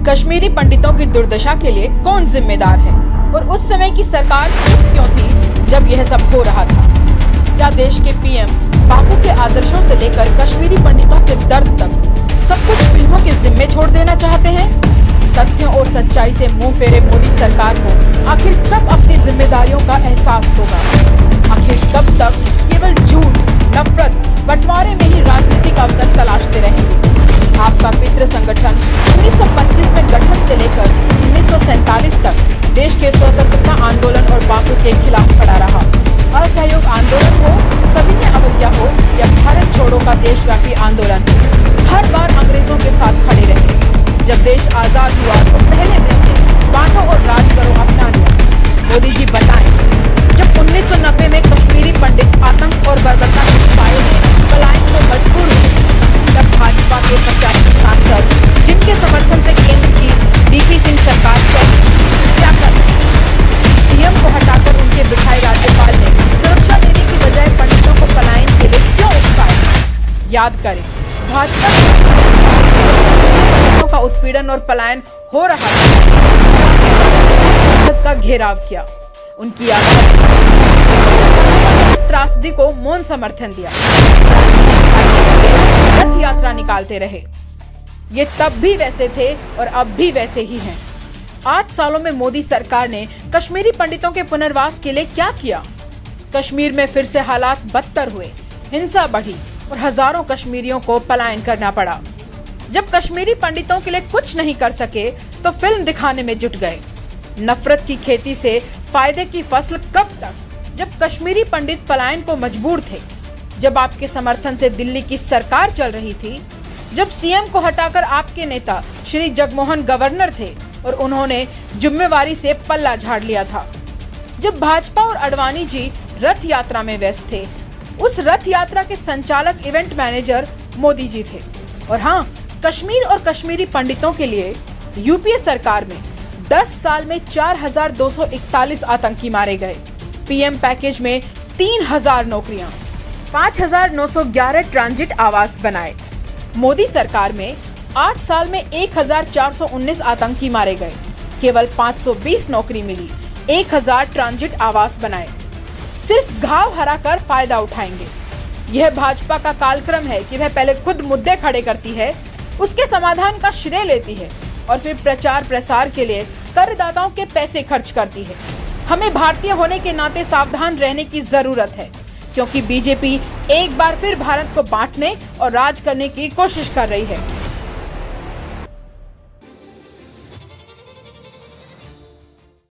कश्मीरी पंडितों की दुर्दशा के लिए कौन जिम्मेदार है और उस समय की सरकार चुप क्यों थी जब यह सब हो रहा था? क्या देश के पीएम बापू के आदर्शों से लेकर कश्मीरी पंडितों के दर्द तक सब कुछ फिल्मों के जिम्मे छोड़ देना चाहते हैं? तथ्यों और सच्चाई से मुंह फेरे मोदी सरकार को आखिर कब अपनी जिम्मेदारियों का एहसास होगा? आखिर कब तक केवल झूठ, नफरत, बंटवारे में ही राजनीतिक अवसर तलाशते रहेंगे? आपका मित्र संगठन 1925 में गठन से लेकर 1947 तक देश के स्वतंत्रता आंदोलन और बापू के खिलाफ खड़ा रहा। असहयोग आंदोलन हो, सविनय अवज्ञा हो या भारत छोड़ो का देशव्यापी आंदोलन, हर बार अंग्रेजों के साथ खड़े रहे। जब देश आजाद हुआ तो पहले दिन से बांटो और राज करो अपना लिया। मोदी जी बताएं, जब 1990 में कश्मीरी पंडित आतंक और बर्बरता के साए में पलायन को मजबूर हुए, तब भाजपा के 85 सांसद जिनके समर्थन से केंद्र की डीपी सिंह सरकार चली, क्या कर सीएम को हटाकर उनके बिठाए राज्यपाल ने सुरक्षा देने की बजाय पंडितों को पलायन के लिए क्यों उकसाया? याद करें, भाजपा का उत्पीड़न और पलायन हो रहा था, का घेराव किया, उनकी त्रासदी को मौन समर्थन दिया, रथ यात्रा निकालते रहे। ये तब भी वैसे थे और अब भी वैसे ही हैं। 8 सालों में मोदी सरकार ने कश्मीरी पंडितों के पुनर्वास के लिए क्या किया? कश्मीर में फिर से हालात बदतर हुए, हिंसा बढ़ी और हजारों कश्मीरियों को पलायन करना पड़ा। जब कश्मीरी पंडितों के लिए कुछ नहीं कर सके तो फिल्म दिखाने में जुट गए। नफरत की खेती से फायदे की फसल कब तक, जब कश्मीरी पंडित पलायन को मजबूर थे, जब आपके समर्थन से दिल्ली की सरकार चल रही थी, जब सीएम को हटाकर आपके नेता श्री जगमोहन गवर्नर थे और उन्होंने जिम्मेवारी से पल्ला झाड़ लिया था, जब भाजपा और अडवाणी जी रथ यात्रा में व्यस्त थे। उस रथ यात्रा के संचालक इवेंट मैनेजर मोदी जी थे। और हाँ, कश्मीर और कश्मीरी पंडितों के लिए यूपीए सरकार में 10 साल में 4241 आतंकी मारे गए। पीएम पैकेज में 3000 नौकरियां, 5911 ट्रांजिट आवास बनाए। मोदी सरकार में 8 साल में 1419 आतंकी मारे गए, केवल 520 नौकरी मिली, 1000 ट्रांजिट आवास बनाए। सिर्फ घाव हराकर फायदा उठाएंगे। यह भाजपा का कालक्रम है कि वह पहले खुद मुद्दे खड़े करती है, उसके समाधान का श्रेय लेती है और फिर प्रचार प्रसार के लिए करदाताओं के पैसे खर्च करती है। हमें भारतीय होने के नाते सावधान रहने की जरूरत है, क्योंकि बीजेपी एक बार फिर भारत को बांटने और राज करने की कोशिश कर रही है।